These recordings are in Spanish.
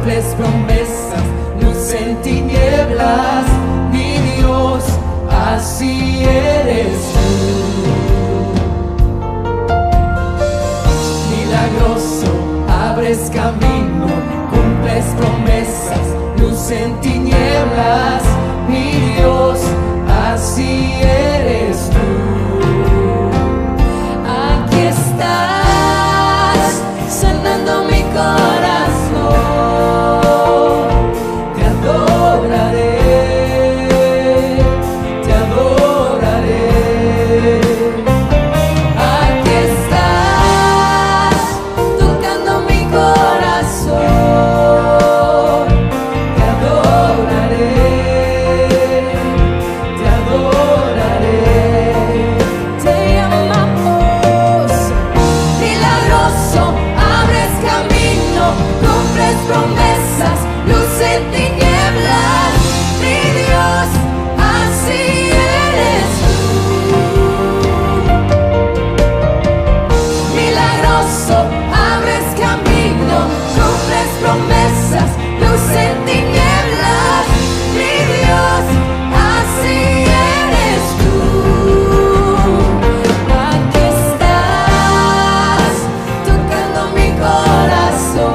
cumples promesas, luz en tinieblas, mi Dios, así eres tú. Milagroso, abres camino, cumples promesas, luz en tinieblas, mi Dios, así eres tú. Aquí estás, sanando mi corazón, te adoraré, te adoraré. Aquí estás, tocando mi corazón, te adoraré, te adoraré. Te amamos, milagroso, abres camino, cumples promesas, luz en tinieblas, mi Dios, así eres tú. Milagroso, abres camino, cumples promesas, luz en tinieblas, mi Dios, así eres tú. Aquí estás, tocando mi corazón,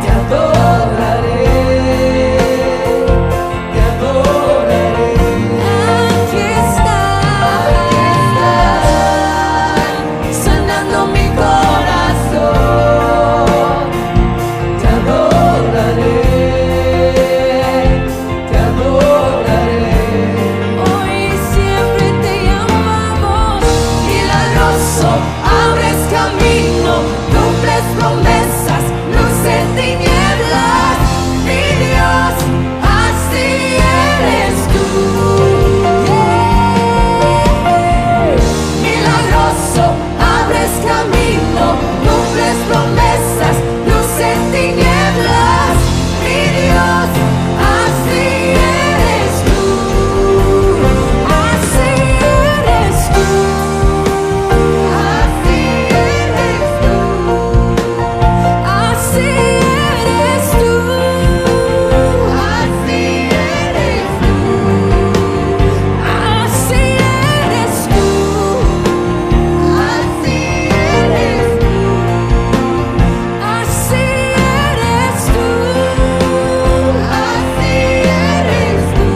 te adoraré, te adoraré. Aquí estás, sanando mi corazón, te adoraré, te adoraré. Hoy siempre te amamos, milagroso, abres camino, cumples promesas, luz en tinieblas, mi Dios, así eres tú. Milagroso, abres camino, cumples promesas, luz en tinieblas, mi Dios, así eres tú, así eres tú, así eres tú, así eres tú, así eres tú, así eres tú, así eres tú, así eres tú, así eres tú.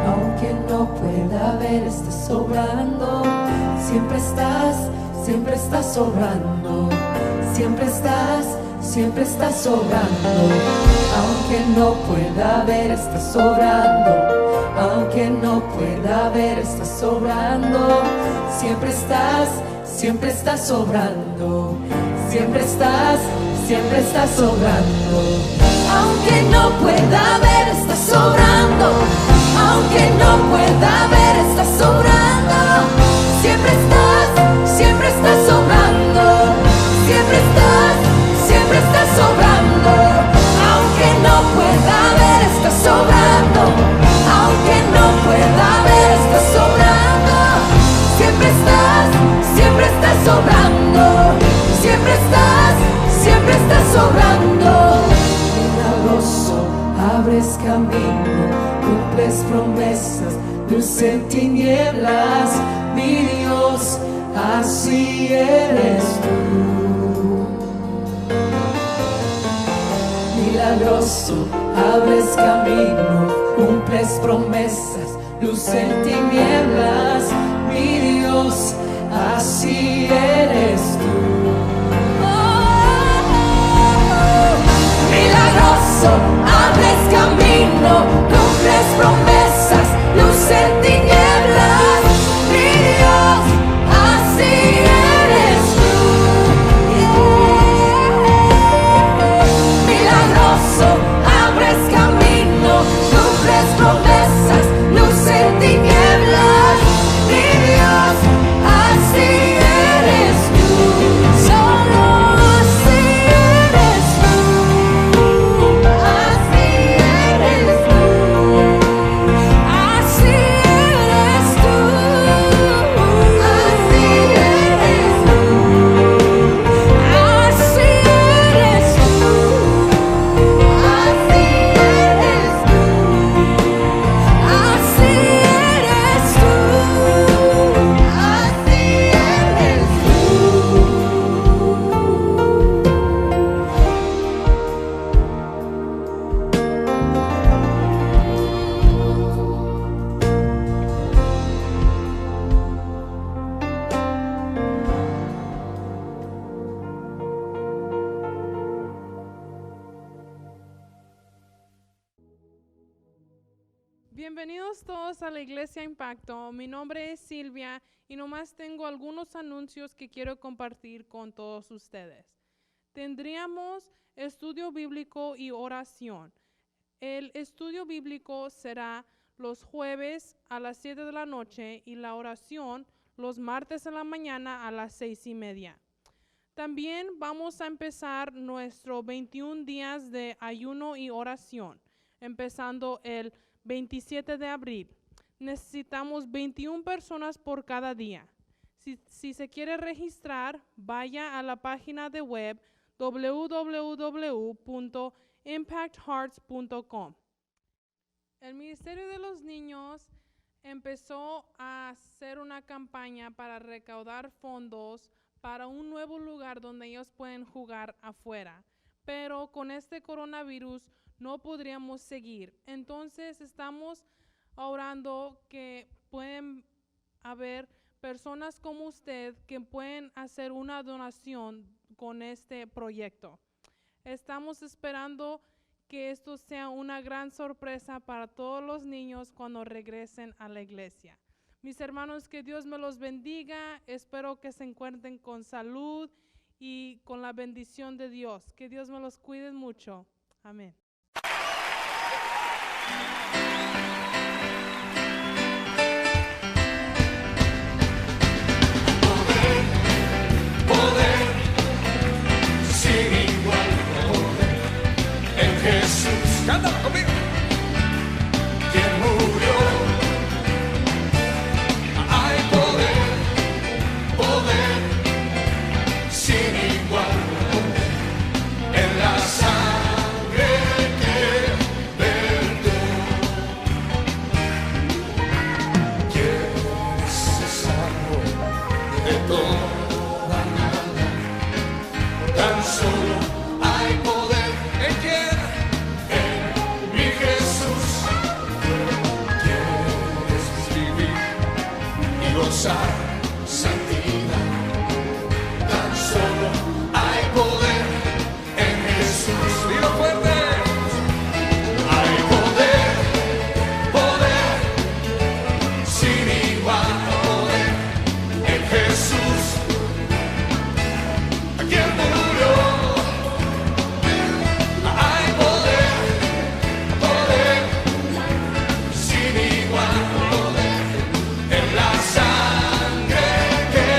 Aunque no pueda ver, estés sobrando. Siempre estás sobrando. Siempre estás sobrando. Aunque no pueda ver, estás sobrando. Aunque no pueda ver, estás sobrando. Siempre estás sobrando. Siempre estás sobrando. Aunque no pueda ver, estás sobrando. Aunque no pueda ver, estás sobrando. Siempre estás sobrando. Siempre estás sobrando. Aunque no pueda ver, estás sobrando. Aunque no pueda ver, estás sobrando. Siempre estás sobrando. Siempre estás sobrando. Milagroso, abres camino, cumples promesas, luz en tinieblas, mi Dios, así eres tú. Milagroso, abres camino, cumples promesas, luz en tinieblas, mi Dios, así eres tú. Milagroso, abres camino, cumples promesas, luz en tinieblas, mi Dios. Bienvenidos todos a la Iglesia Impacto. Mi nombre es Silvia y nomás tengo algunos anuncios que quiero compartir con todos ustedes. Tendríamos estudio bíblico y oración. El estudio bíblico será los jueves a las 7 de la noche y la oración los martes en la mañana a las 6:30. También vamos a empezar nuestro 21 días de ayuno y oración, empezando el 27 de abril. Necesitamos 21 personas por cada día. Si se quiere registrar, vaya a la página de web www.impacthearts.com. El Ministerio de los Niños empezó a hacer una campaña para recaudar fondos para un nuevo lugar donde ellos pueden jugar afuera. Pero con este coronavirus no podríamos seguir. Entonces estamos orando que pueden haber personas como usted que pueden hacer una donación con este proyecto. Estamos esperando que esto sea una gran sorpresa para todos los niños cuando regresen a la iglesia. Mis hermanos, que Dios me los bendiga. Espero que se encuentren con salud y con la bendición de Dios. Que Dios me los cuide mucho. Amén. Poder, sin igual poder, en Jesús. Cántalo conmigo. Quien murió. Hay poder, poder, sin igual poder, en la sangre que vertió. Quien se salvó de toda nada. Tan solo hay poder en quien, en mi Jesús. Quieres vivir y gozar santidad. Tan solo hay poder en Jesús. Dilo fuerte. Hay poder, poder, sin igual poder en Jesús. A quien murió. Hay poder, poder, sin igual poder, en la sangre que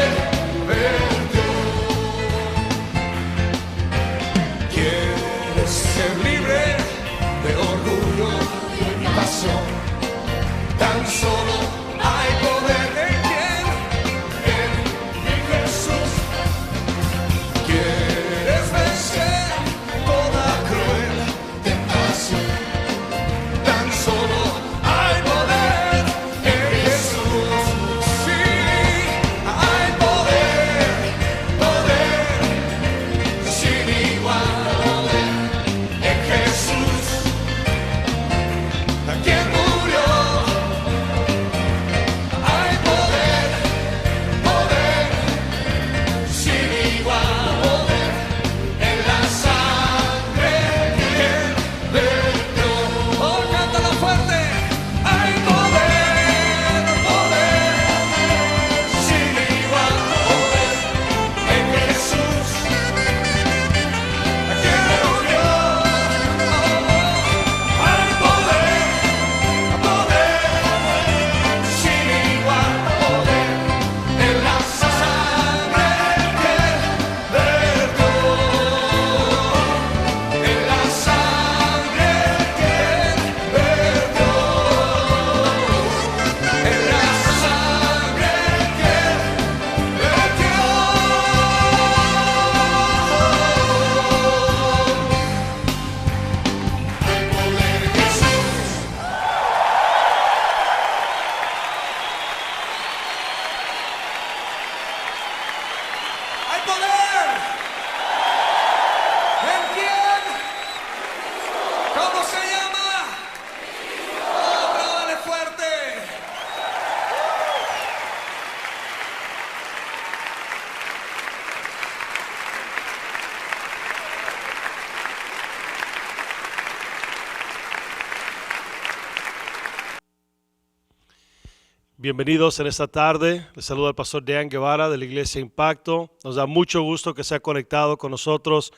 Bienvenidos en esta tarde. Les saluda el pastor Dean Guevara de la Iglesia Impacto. Nos da mucho gusto que se ha conectado con nosotros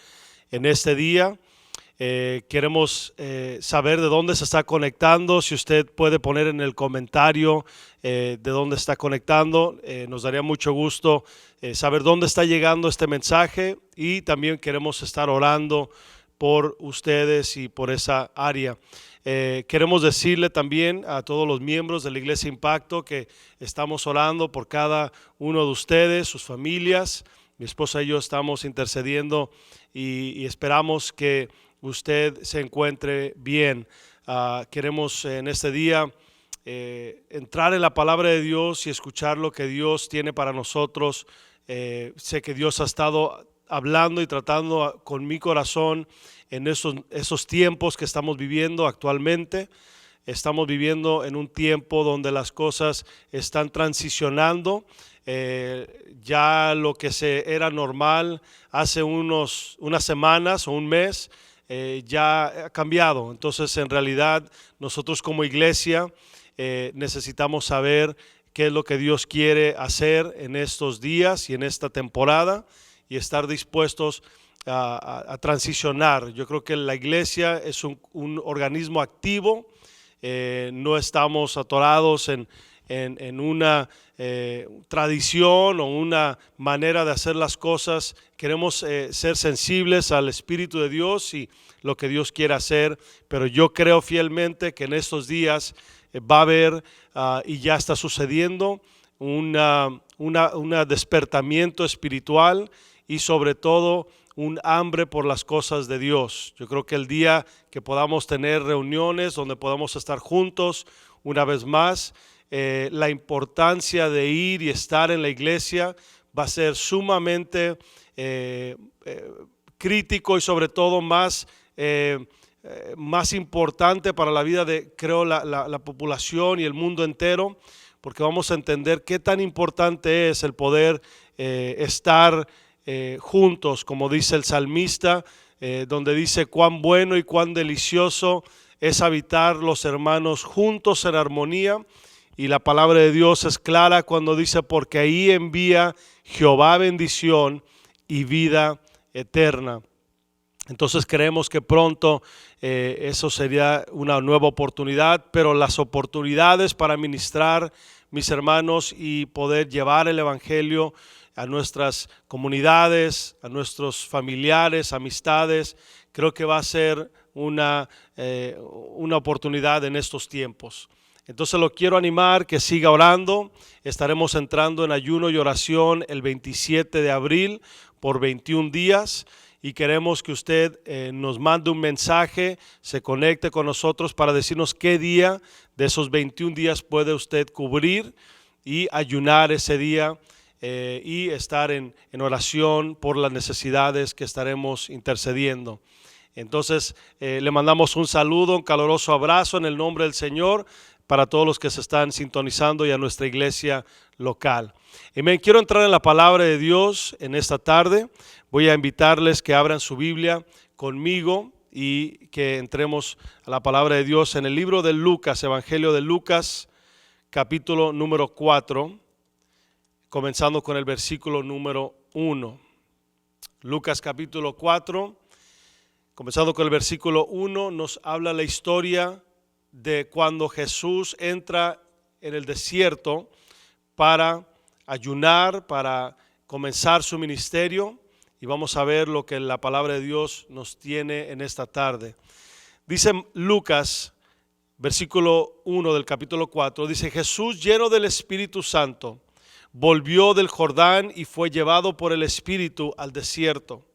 en este día. Queremos saber de dónde se está conectando. Si usted puede poner en el comentario de dónde está conectando, nos daría mucho gusto saber dónde está llegando este mensaje, y también queremos estar orando por ustedes y por esa área. Queremos decirle también a todos los miembros de la Iglesia Impacto que estamos orando por cada uno de ustedes, sus familias. Mi esposa y yo estamos intercediendo y esperamos que usted se encuentre bien. Queremos en este día entrar en la palabra de Dios y escuchar lo que Dios tiene para nosotros. Sé que Dios ha estado hablando y tratando con mi corazón en esos tiempos que estamos viviendo actualmente. Estamos viviendo en un tiempo donde las cosas están transicionando. Ya lo que era normal hace unas semanas o un mes ya ha cambiado. Entonces, en realidad, nosotros como iglesia necesitamos saber qué es lo que Dios quiere hacer en estos días y en esta temporada, y estar dispuestos a transicionar. Yo creo que la iglesia es un organismo activo. No estamos atorados en una tradición o una manera de hacer las cosas. Queremos ser sensibles al Espíritu de Dios y lo que Dios quiere hacer, pero yo creo fielmente que en estos días va a haber y ya está sucediendo un despertamiento espiritual, y sobre todo un hambre por las cosas de Dios. Yo creo que el día que podamos tener reuniones donde podamos estar juntos una vez más, la importancia de ir y estar en la iglesia va a ser sumamente crítico, y sobre todo más importante para la vida de, creo, la población y el mundo entero, porque vamos a entender qué tan importante es el poder estar juntos, como dice el salmista, donde dice: cuán bueno y cuán delicioso es habitar los hermanos juntos en armonía. Y la palabra de Dios es clara cuando dice: porque ahí envía Jehová bendición y vida eterna. Entonces creemos que pronto eso sería una nueva oportunidad, pero las oportunidades para ministrar, mis hermanos, y poder llevar el evangelio a nuestras comunidades, a nuestros familiares, amistades, creo que va a ser una oportunidad en estos tiempos. Entonces lo quiero animar que siga orando. Estaremos entrando en ayuno y oración el 27 de abril por 21 días. Y queremos que usted nos mande un mensaje, se conecte con nosotros para decirnos qué día de esos 21 días puede usted cubrir y ayunar ese día, y estar en oración por las necesidades que estaremos intercediendo. Entonces le mandamos un saludo, un caluroso abrazo en el nombre del Señor para todos los que se están sintonizando, y a nuestra iglesia local. Amén. Quiero entrar en la palabra de Dios en esta tarde. Voy a invitarles que abran su Biblia conmigo y que entremos a la palabra de Dios en el libro de Lucas, Evangelio de Lucas, capítulo número 4, comenzando con el versículo número 1. Lucas capítulo 4, comenzando con el versículo 1, nos habla la historia de cuando Jesús entra en el desierto para ayunar, para comenzar su ministerio, y vamos a ver lo que la palabra de Dios nos tiene en esta tarde. Dice Lucas, versículo 1 del capítulo 4, dice: Jesús, lleno del Espíritu Santo, volvió del Jordán y fue llevado por el Espíritu al desierto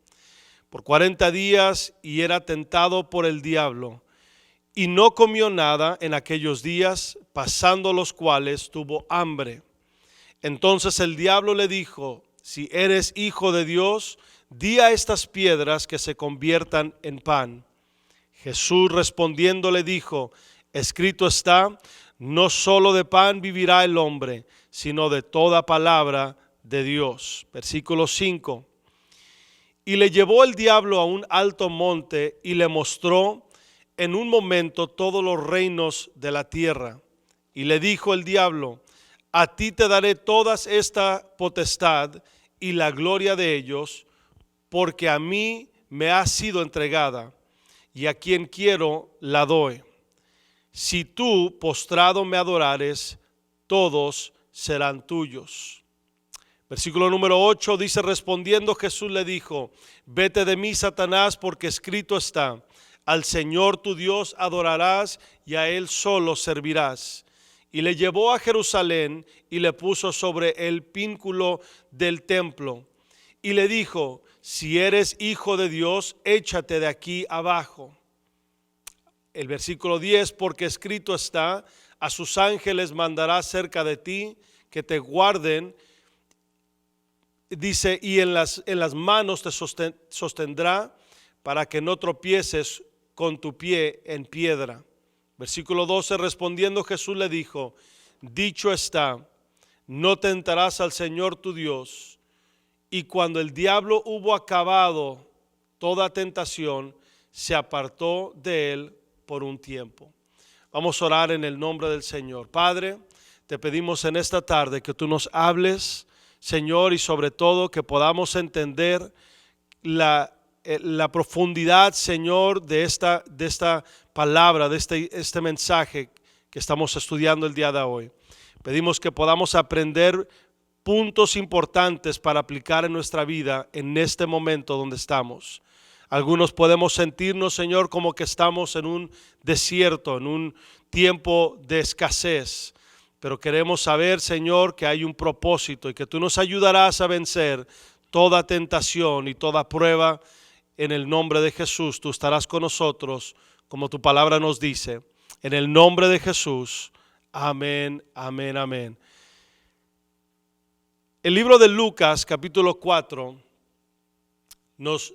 por 40 días, y era tentado por el diablo. Y no comió nada en aquellos días, pasando los cuales tuvo hambre. Entonces el diablo le dijo: si eres hijo de Dios, di a estas piedras que se conviertan en pan. Jesús respondiendo le dijo: escrito está, no solo de pan vivirá el hombre, sino de toda palabra de Dios. Versículo 5. Y le llevó el diablo a un alto monte y le mostró en un momento todos los reinos de la tierra. Y le dijo el diablo: a ti te daré toda esta potestad y la gloria de ellos, porque a mí me ha sido entregada, y a quien quiero la doy. Si tú postrado me adorares, todos serán tuyos. Versículo número 8 dice: respondiendo Jesús le dijo: vete de mí, Satanás, porque escrito está: al Señor tu Dios adorarás y a Él solo servirás. Y le llevó a Jerusalén y le puso sobre el pináculo del templo. Y le dijo: si eres hijo de Dios, échate de aquí abajo. El versículo 10: porque escrito está: a sus ángeles mandará cerca de ti, que te guarden. Dice: y en las manos te sostendrá, para que no tropieces con tu pie en piedra. Versículo 12: respondiendo Jesús le dijo: dicho está, no tentarás al Señor tu Dios. Y cuando el diablo hubo acabado toda tentación, se apartó de él por un tiempo. Vamos a orar en el nombre del Señor. Padre, te pedimos en esta tarde que tú nos hables, Señor, y sobre todo que podamos entender la profundidad, Señor, de esta palabra, de este mensaje que estamos estudiando el día de hoy. Pedimos que podamos aprender puntos importantes para aplicar en nuestra vida en este momento donde estamos. Algunos podemos sentirnos, Señor, como que estamos en un desierto, en un tiempo de escasez. Pero queremos saber, Señor, que hay un propósito y que tú nos ayudarás a vencer toda tentación y toda prueba. En el nombre de Jesús, tú estarás con nosotros, como tu palabra nos dice. En el nombre de Jesús. Amén, amén, amén. El libro de Lucas, capítulo 4, nos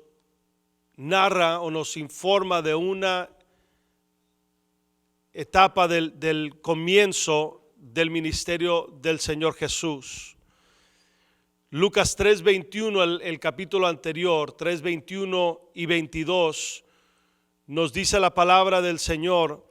narra o nos informa de una etapa del comienzo del ministerio del Señor Jesús. Lucas 3:21, el capítulo anterior, 3:21 y 22, nos dice la palabra del Señor.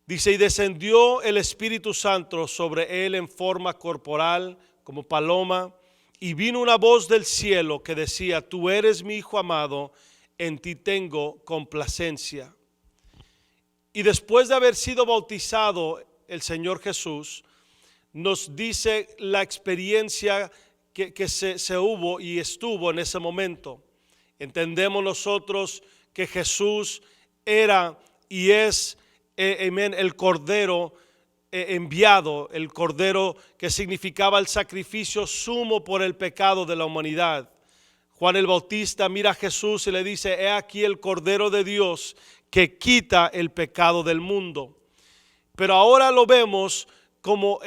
Dice: y descendió el Espíritu Santo sobre él en forma corporal como paloma, y vino una voz del cielo que decía: tú eres mi Hijo amado, en ti tengo complacencia. Y después de haber sido bautizado el Señor Jesús, nos dice la experiencia que se hubo y estuvo en ese momento. Entendemos nosotros que Jesús era y es el Cordero enviado, el Cordero que significaba el sacrificio sumo por el pecado de la humanidad. Juan el Bautista mira a Jesús y le dice: he aquí el Cordero de Dios que quita el pecado del mundo. Pero ahora lo vemos como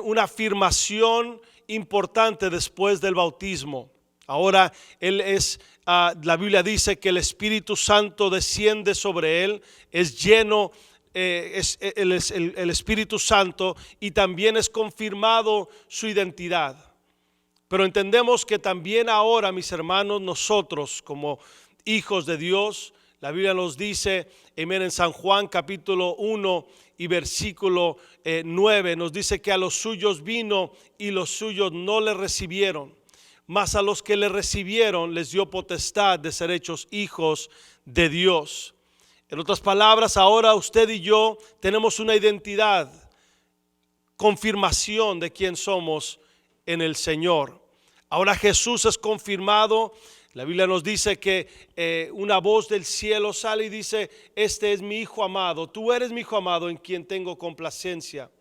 una afirmación importante después del bautismo. Ahora la Biblia dice que el Espíritu Santo desciende sobre él, es lleno, el Espíritu Santo, y también es confirmado su identidad. Pero entendemos que también ahora, mis hermanos, nosotros como hijos de Dios, la Biblia nos dice, en San Juan capítulo 1 y versículo 9, nos dice que a los suyos vino y los suyos no le recibieron, mas a los que le recibieron les dio potestad de ser hechos hijos de Dios. En otras palabras, ahora usted y yo tenemos una identidad, confirmación de quién somos en el Señor. Ahora Jesús es confirmado. La Biblia nos dice que una voz del cielo sale y dice: este es mi Hijo amado, tú eres mi Hijo amado en quien tengo complacencia.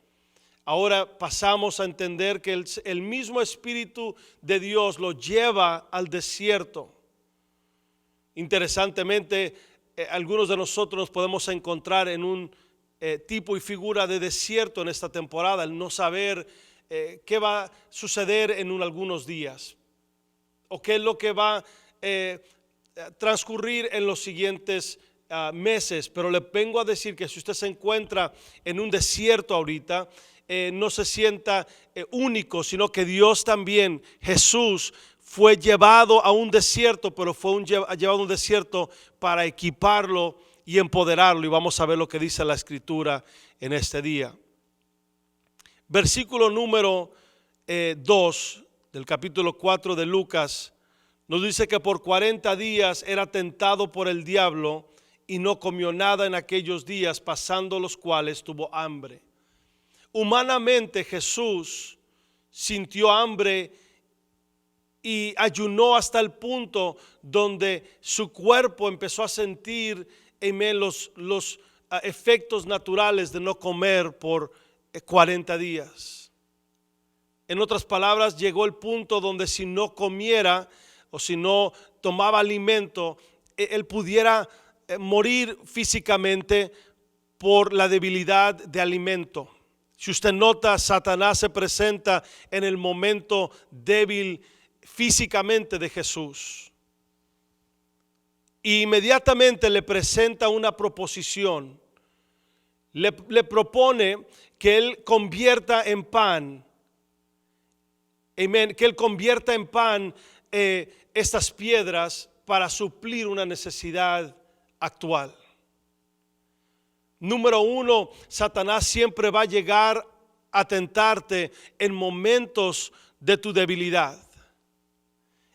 Ahora pasamos a entender que el mismo Espíritu de Dios lo lleva al desierto. Interesantemente, algunos de nosotros nos podemos encontrar en un tipo y figura de desierto en esta temporada, el no saber qué va a suceder en algunos días o qué es lo que va a transcurrir en los siguientes meses. Pero le vengo a decir que si usted se encuentra en un desierto ahorita, no se sienta único, sino que Dios también, Jesús, fue llevado a un desierto, pero fue llevado a un desierto para equiparlo y empoderarlo. Y vamos a ver lo que dice la Escritura en este día. versículo número 2 del capítulo 4 de Lucas, nos dice que por 40 días era tentado por el diablo y no comió nada en aquellos días, pasando los cuales tuvo hambre. Humanamente Jesús sintió hambre y ayunó hasta el punto donde su cuerpo empezó a sentir los efectos naturales de no comer por 40 días. En otras palabras, llegó el punto donde si no comiera o si no tomaba alimento, él pudiera morir físicamente por la debilidad de alimento. Si usted nota, Satanás se presenta en el momento débil físicamente de Jesús. Y inmediatamente le presenta una proposición. Le propone que él convierta en pan. Amén. Que él convierta en pan estas piedras para suplir una necesidad actual. Número uno, Satanás siempre va a llegar a tentarte en momentos de tu debilidad,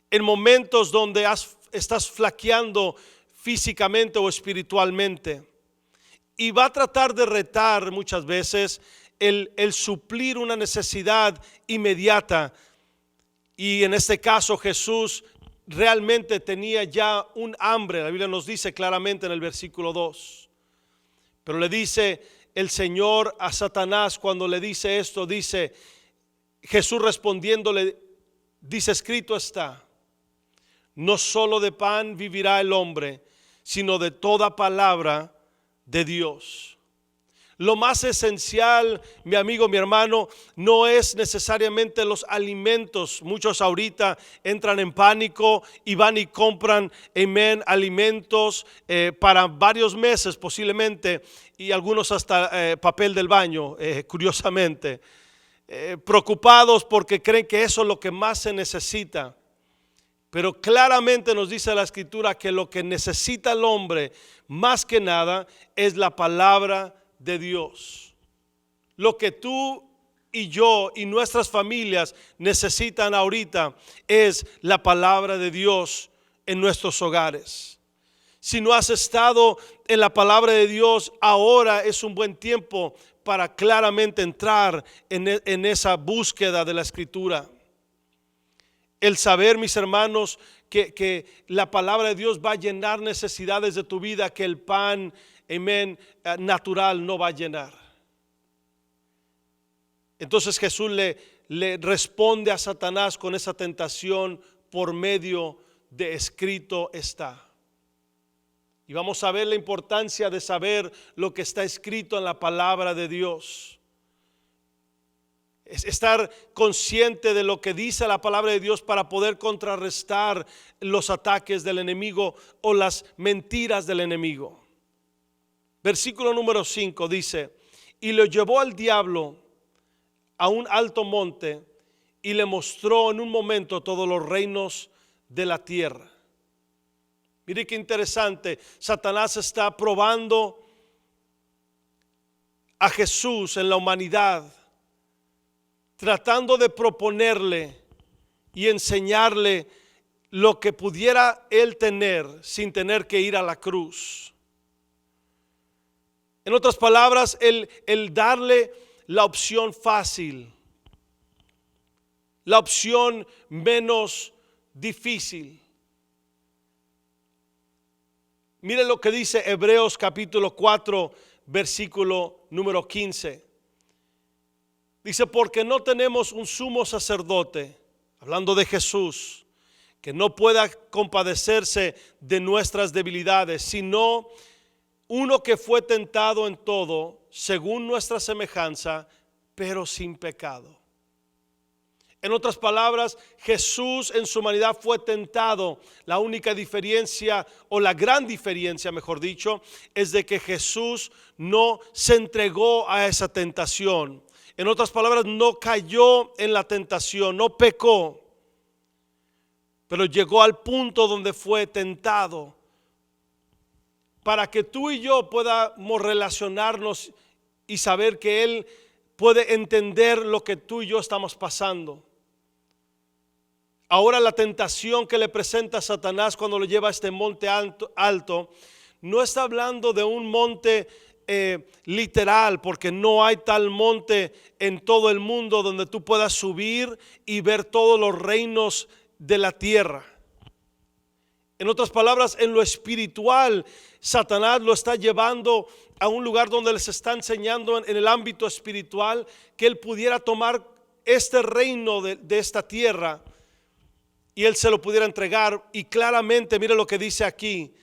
en momentos donde estás flaqueando físicamente o espiritualmente, y va a tratar de retar muchas veces el suplir una necesidad inmediata. Y en este caso Jesús realmente tenía ya un hambre. La Biblia nos dice claramente en el versículo 2. Pero le dice el Señor a Satanás cuando le dice esto, dice Jesús respondiéndole, dice: escrito está, no solo de pan vivirá el hombre, sino de toda palabra de Dios. Lo más esencial, mi amigo, mi hermano, no es necesariamente los alimentos. Muchos ahorita entran en pánico y van y compran, amén, alimentos para varios meses posiblemente, y algunos hasta papel del baño, curiosamente, preocupados porque creen que eso es lo que más se necesita. Pero claramente nos dice la Escritura que lo que necesita el hombre más que nada es la palabra de Dios. Lo que tú y yo y nuestras familias necesitan ahorita es la palabra de Dios en nuestros hogares. Si no has estado en la palabra de Dios, ahora es un buen tiempo para claramente entrar en esa búsqueda de la Escritura. El saber, mis hermanos, que la palabra de Dios va a llenar necesidades de tu vida que el pan, amén, natural no va a llenar. Entonces Jesús le responde a Satanás con esa tentación por medio de escrito está. Y vamos a ver la importancia de saber lo que está escrito en la palabra de Dios. Es estar consciente de lo que dice la palabra de Dios para poder contrarrestar los ataques del enemigo o las mentiras del enemigo. Versículo número 5 dice: y lo llevó al diablo a un alto monte y le mostró en un momento todos los reinos de la tierra. Mire qué interesante. Satanás está probando a Jesús en la humanidad, tratando de proponerle y enseñarle lo que pudiera él tener sin tener que ir a la cruz. En otras palabras, el darle la opción fácil, la opción menos difícil. Mire lo que dice Hebreos capítulo 4, versículo número 15. Dice: porque no tenemos un sumo sacerdote, hablando de Jesús, que no pueda compadecerse de nuestras debilidades, sino uno que fue tentado en todo, según nuestra semejanza, pero sin pecado. En otras palabras, Jesús en su humanidad fue tentado. La única diferencia, o la gran diferencia, mejor dicho, es de que Jesús no se entregó a esa tentación. En otras palabras, no cayó en la tentación, no pecó, pero llegó al punto donde fue tentado. Para que tú y yo podamos relacionarnos y saber que Él puede entender lo que tú y yo estamos pasando. Ahora la tentación que le presenta Satanás cuando lo lleva a este monte alto, no está hablando de un monte literal, porque no hay tal monte en todo el mundo donde tú puedas subir y ver todos los reinos de la tierra. En otras palabras, en lo espiritual, Satanás lo está llevando a un lugar donde les está enseñando en el ámbito espiritual que él pudiera tomar este reino de esta tierra y él se lo pudiera entregar. Y claramente, mire lo que dice aquí.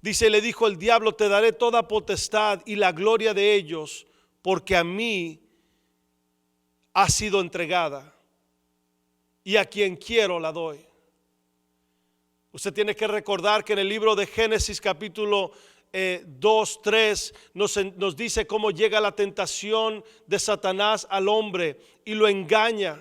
Dice, le dijo el diablo, te daré toda potestad y la gloria de ellos, porque a mí ha sido entregada y a quien quiero la doy. Usted tiene que recordar que en el libro de Génesis capítulo 2, 3 nos dice cómo llega la tentación de Satanás al hombre y lo engaña,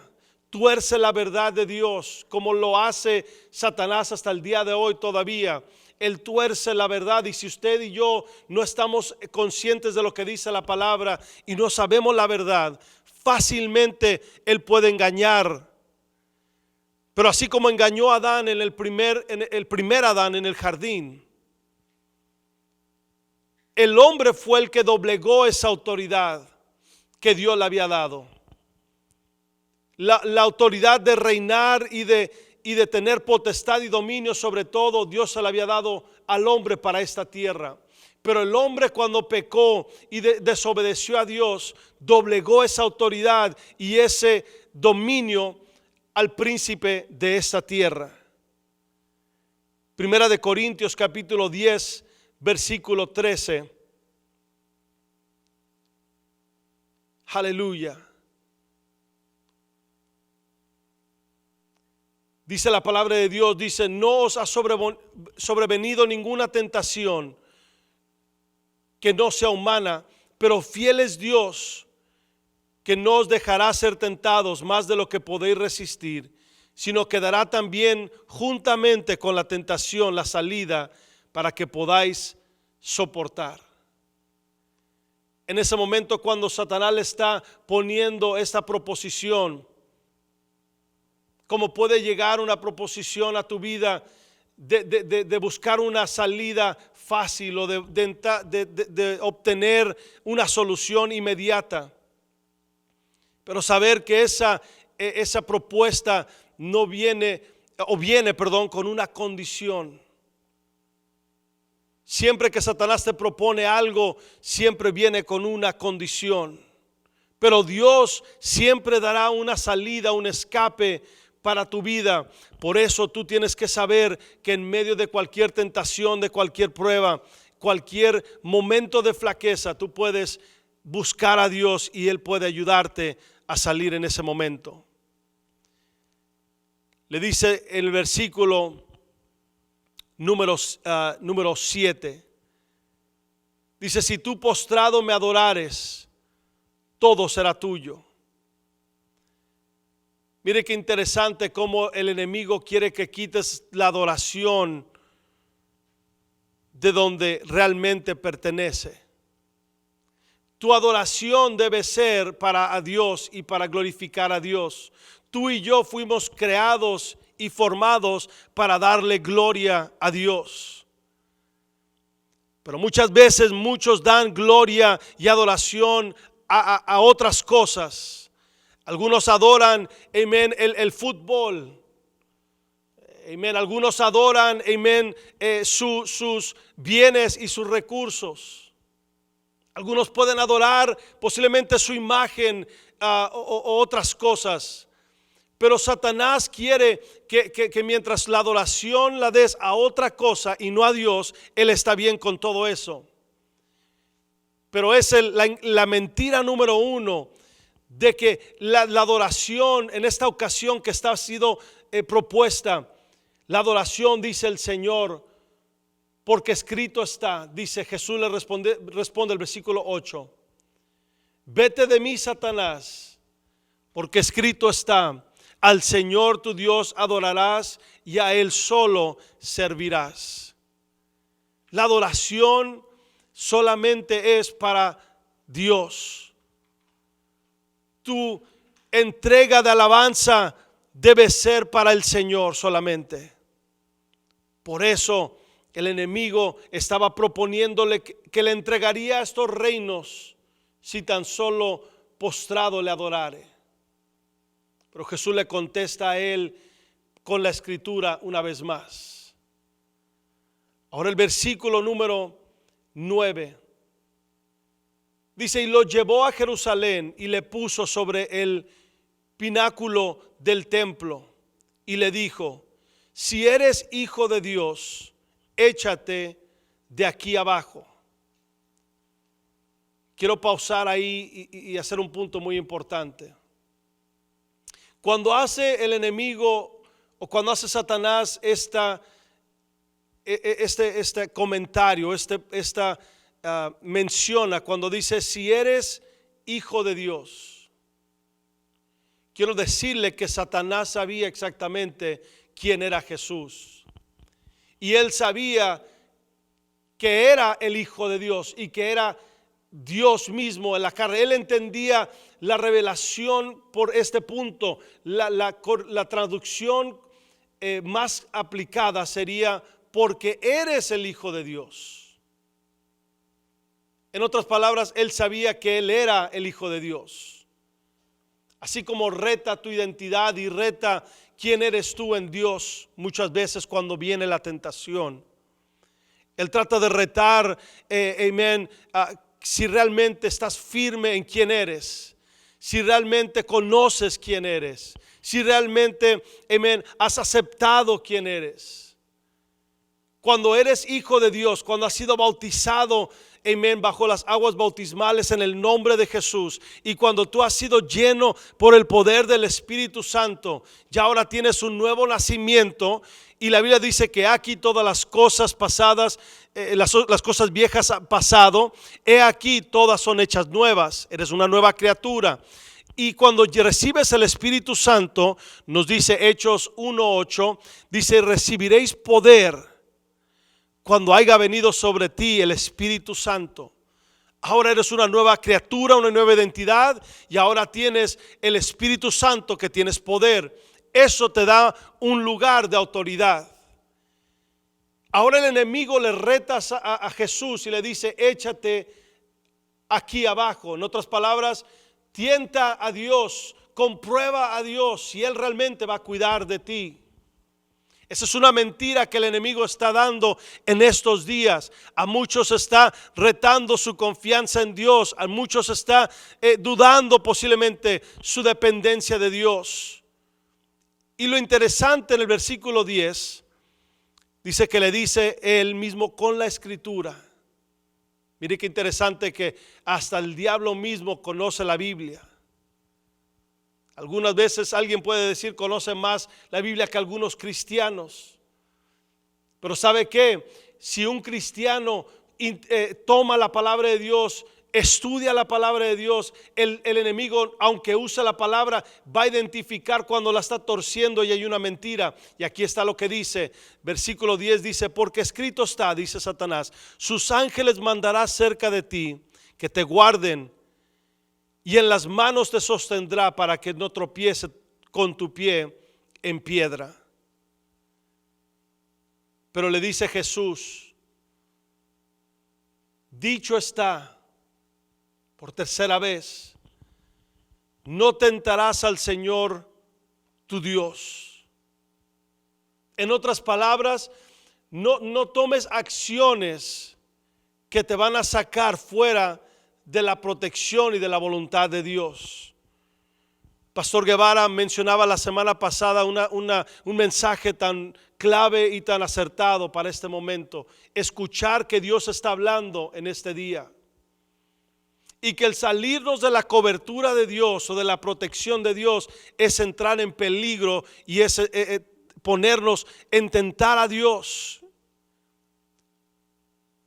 tuerce la verdad de Dios, como lo hace Satanás hasta el día de hoy todavía. Él tuerce la verdad, y si usted y yo no estamos conscientes de lo que dice la palabra y no sabemos la verdad, fácilmente él puede engañar. Pero así como engañó a Adán en el primer Adán en el jardín, el hombre fue el que doblegó esa autoridad que Dios le había dado. La autoridad de reinar y de tener potestad y dominio sobre todo, Dios se la había dado al hombre para esta tierra. Pero el hombre, cuando pecó y desobedeció a Dios, doblegó esa autoridad y ese dominio al príncipe de esta tierra. Primera de Corintios capítulo 10 versículo 13. Aleluya. Dice la palabra de Dios, dice, no os ha sobrevenido ninguna tentación que no sea humana, pero fiel es Dios, que no os dejará ser tentados más de lo que podéis resistir, sino que dará también juntamente con la tentación la salida para que podáis soportar. En ese momento, cuando Satanás le está poniendo esta proposición, como puede llegar una proposición a tu vida de buscar una salida fácil o de obtener una solución inmediata. Pero saber que esa propuesta no viene con una condición. Siempre que Satanás te propone algo, siempre viene con una condición. Pero Dios siempre dará una salida, un escape para tu vida. Por eso tú tienes que saber que en medio de cualquier tentación, de cualquier prueba, cualquier momento de flaqueza, tú puedes buscar a Dios y Él puede ayudarte a salir en ese momento. Le dice el versículo número 7. Dice, si tú postrado me adorares, todo será tuyo. Mire qué interesante cómo el enemigo quiere que quites la adoración de donde realmente pertenece. Tu adoración debe ser para a Dios y para glorificar a Dios. Tú y yo fuimos creados y formados para darle gloria a Dios. Pero muchas veces muchos dan gloria y adoración a otras cosas. Algunos adoran, amén, el fútbol. Amén. Algunos adoran, amén, sus bienes y sus recursos. Algunos pueden adorar posiblemente su imagen o otras cosas. Pero Satanás quiere que mientras la adoración la des a otra cosa y no a Dios, él está bien con todo eso. Pero es la mentira número uno de que la adoración en esta ocasión que está sido propuesta, la adoración, dice el Señor, porque escrito está, dice Jesús, le responde el versículo 8, vete de mí, Satanás, porque escrito está, al Señor tu Dios adorarás y a Él solo servirás. La adoración solamente es para Dios. tu entrega de alabanza debe ser para el Señor solamente. Por eso el enemigo estaba proponiéndole que le entregaría estos reinos si tan solo postrado le adorare. Pero Jesús le contesta a él con la escritura una vez más. Ahora el versículo número 9 dice: y lo llevó a Jerusalén y le puso sobre el pináculo del templo y le dijo: si eres hijo de Dios, échate de aquí abajo. Quiero pausar ahí y hacer un punto muy importante. Cuando hace el enemigo o cuando hace Satanás este comentario, menciona cuando dice: si eres hijo de Dios, quiero decirle que Satanás sabía exactamente quién era Jesús. Y él sabía que era el Hijo de Dios y que era Dios mismo en la carne. Él entendía la revelación por este punto. La traducción más aplicada sería: porque eres el Hijo de Dios. En otras palabras, él sabía que él era el Hijo de Dios. Así como reta tu identidad y reta quién eres tú en Dios, muchas veces cuando viene la tentación, él trata de retar, si realmente estás firme en quién eres, si realmente conoces quién eres, si realmente, has aceptado quién eres. Cuando eres hijo de Dios, cuando has sido bautizado, bajo las aguas bautismales en el nombre de Jesús, y cuando tú has sido lleno por el poder del Espíritu Santo, ya ahora tienes un nuevo nacimiento. Y la Biblia dice que aquí todas las cosas pasadas, las cosas viejas han pasado, he aquí todas son hechas nuevas. Eres una nueva criatura. Y cuando recibes el Espíritu Santo, nos dice Hechos 1:8, dice: recibiréis poder cuando haya venido sobre ti el Espíritu Santo. Ahora eres una nueva criatura, una nueva identidad, y ahora tienes el Espíritu Santo, que tienes poder. Eso te da un lugar de autoridad. Ahora el enemigo le reta a Jesús y le dice: échate aquí abajo. En otras palabras, tienta a Dios, comprueba a Dios si Él realmente va a cuidar de ti. Esa es una mentira que el enemigo está dando en estos días. A muchos está retando su confianza en Dios. A muchos está dudando posiblemente su dependencia de Dios. Y lo interesante en el versículo 10, dice que le dice él mismo con la escritura. Mire qué interesante que hasta el diablo mismo conoce la Biblia. Algunas veces alguien puede decir conoce más la Biblia que algunos cristianos. Pero ¿sabe qué? Si un cristiano toma la palabra de Dios, estudia la palabra de Dios, el enemigo, aunque use la palabra, va a identificar cuando la está torciendo y hay una mentira. Y aquí está lo que dice, versículo 10 dice: porque escrito está, dice Satanás, sus ángeles mandará cerca de ti, que te guarden, y en las manos te sostendrá para que no tropiece con tu pie en piedra. Pero le dice Jesús: dicho está, por tercera vez, no tentarás al Señor tu Dios. En otras palabras, no tomes acciones que te van a sacar fuera de la protección y de la voluntad de Dios. Pastor Guevara mencionaba la semana pasada un mensaje tan clave y tan acertado para este momento. Escuchar que Dios está hablando en este día. Y que el salirnos de la cobertura de Dios o de la protección de Dios es entrar en peligro y es ponernos en tentar a Dios.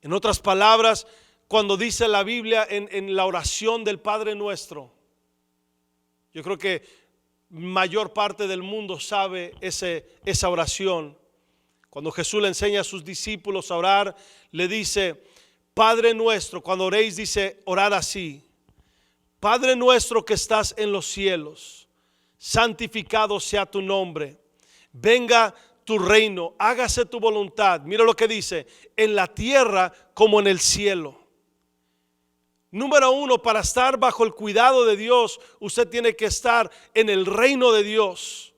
En otras palabras, cuando dice la Biblia en la oración del Padre Nuestro, yo creo que mayor parte del mundo sabe esa oración. Cuando Jesús le enseña a sus discípulos a orar, le dice: Padre nuestro, cuando oréis, dice, orad así: Padre nuestro que estás en los cielos, santificado sea tu nombre. Venga tu reino, hágase tu voluntad. Mira lo que dice, en la tierra como en el cielo. Número uno, para estar bajo el cuidado de Dios, usted tiene que estar en el reino de Dios.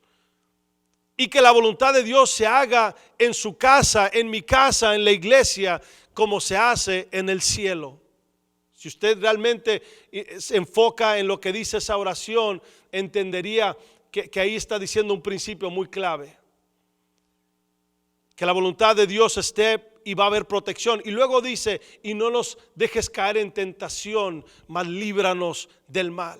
Y que la voluntad de Dios se haga en su casa, en mi casa, en la iglesia, como se hace en el cielo. Si usted realmente se enfoca en lo que dice esa oración, entendería que ahí está diciendo un principio muy clave. Que la voluntad de Dios esté y va a haber protección. Y luego dice, y no nos dejes caer en tentación, mas líbranos del mal.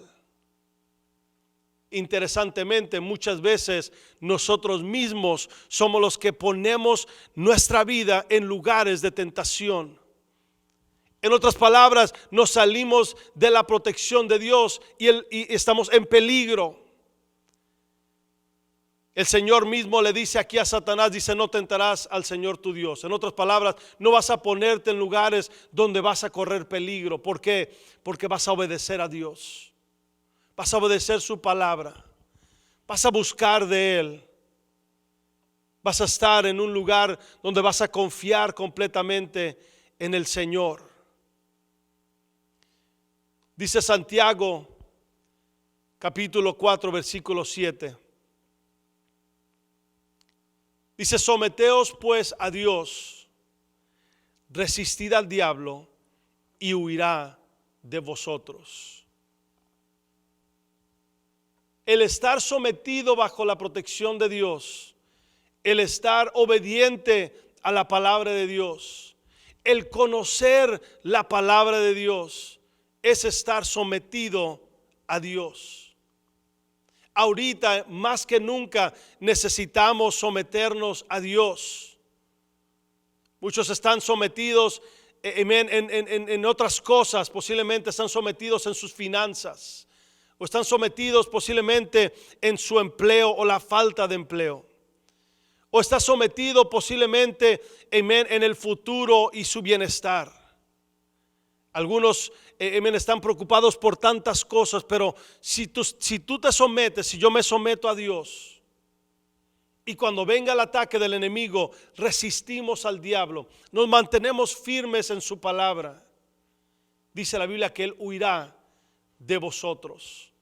Interesantemente, muchas veces nosotros mismos somos los que ponemos nuestra vida en lugares de tentación. En otras palabras, nos salimos de la protección de Dios y estamos en peligro. El Señor mismo le dice aquí a Satanás, dice, no tentarás al Señor tu Dios. En otras palabras, no vas a ponerte en lugares donde vas a correr peligro. ¿Por qué? Porque vas a obedecer a Dios. Vas a obedecer su palabra. Vas a buscar de Él. Vas a estar en un lugar donde vas a confiar completamente en el Señor. Dice Santiago, capítulo 4, versículo 7. Dice, someteos pues a Dios, resistid al diablo y huirá de vosotros. El estar sometido bajo la protección de Dios, el estar obediente a la palabra de Dios, el conocer la palabra de Dios, es estar sometido a Dios. Ahorita más que nunca necesitamos someternos a Dios. Muchos están sometidos en otras cosas, posiblemente están sometidos en sus finanzas, o están sometidos posiblemente en su empleo o la falta de empleo, o está sometido posiblemente en el futuro y su bienestar. Algunos están preocupados por tantas cosas, pero si tú te sometes, si yo me someto a Dios, y cuando venga el ataque del enemigo, resistimos al diablo, nos mantenemos firmes en su palabra, dice la Biblia que Él huirá de vosotros.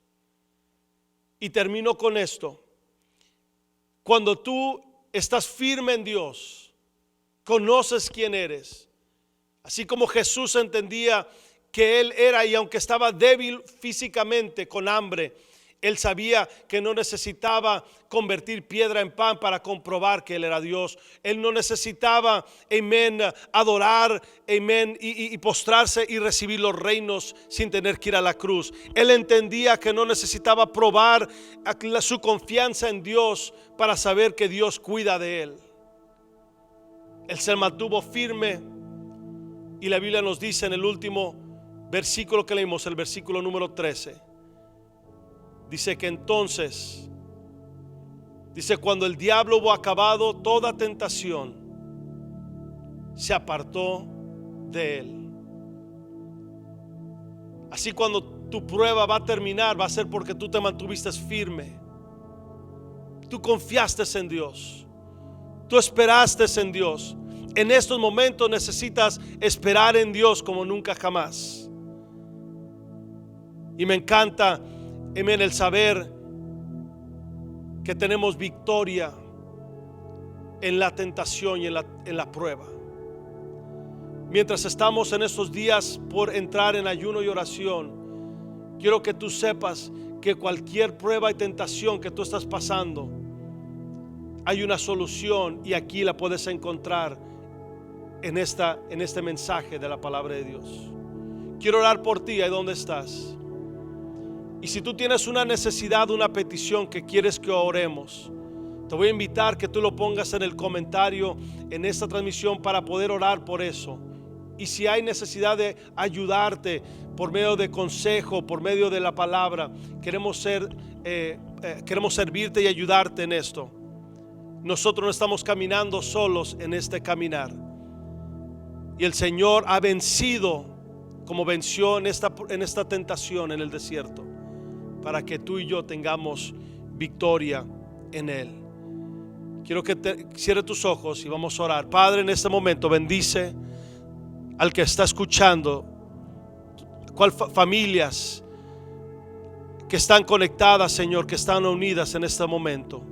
Y termino con esto. Cuando tú estás firme en Dios, conoces quién eres. Así como Jesús entendía que Él era, y aunque estaba débil físicamente, con hambre, Él sabía que no necesitaba convertir piedra en pan para comprobar que Él era Dios. Él no necesitaba, adorar, y postrarse y recibir los reinos sin tener que ir a la cruz. Él entendía que no necesitaba probar su confianza en Dios para saber que Dios cuida de Él. Él se mantuvo firme. Y la Biblia nos dice en el último versículo que leímos, el versículo número 13, dice que entonces, dice, cuando el diablo hubo acabado toda tentación, se apartó de él. Así cuando tu prueba va a terminar, va a ser porque tú te mantuviste firme. Tú confiaste en Dios. Tú esperaste en Dios. En estos momentos necesitas esperar en Dios como nunca jamás. Y me encanta, el saber que tenemos victoria en la tentación y en la prueba. Mientras estamos en estos días por entrar en ayuno y oración, quiero que tú sepas que cualquier prueba y tentación que tú estás pasando, hay una solución, y aquí la puedes encontrar en este mensaje de la palabra de Dios. Quiero orar por ti ahí donde estás. Y si tú tienes una necesidad, una petición que quieres que oremos, te voy a invitar que tú lo pongas en el comentario en esta transmisión para poder orar por eso. Y si hay necesidad de ayudarte por medio de consejo, por medio de la palabra, queremos servirte y ayudarte en esto. Nosotros no estamos caminando solos en este caminar. Y el Señor ha vencido como venció en esta tentación en el desierto, para que tú y yo tengamos victoria en Él. Quiero que cierre tus ojos y vamos a orar. Padre, en este momento bendice al que está escuchando, familias que están conectadas, Señor, que están unidas en este momento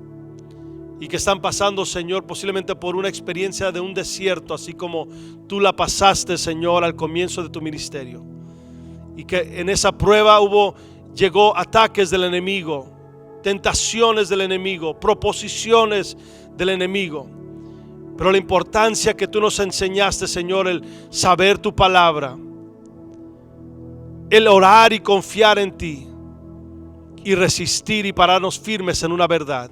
y que están pasando, Señor, posiblemente por una experiencia de un desierto, así como tú la pasaste, Señor, al comienzo de tu ministerio, y que en esa prueba llegó ataques del enemigo, tentaciones del enemigo, proposiciones del enemigo. Pero la importancia que tú nos enseñaste, Señor, el saber tu palabra, el orar y confiar en ti, y resistir y pararnos firmes en una verdad.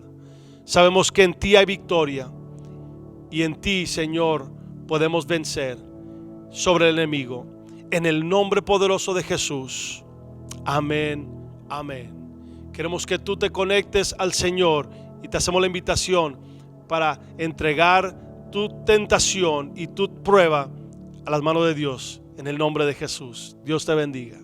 Sabemos que en ti hay victoria, y en ti, Señor, podemos vencer sobre el enemigo. En el nombre poderoso de Jesús. Amén, amén. Queremos que tú te conectes al Señor y te hacemos la invitación para entregar tu tentación y tu prueba a las manos de Dios, en el nombre de Jesús. Dios te bendiga.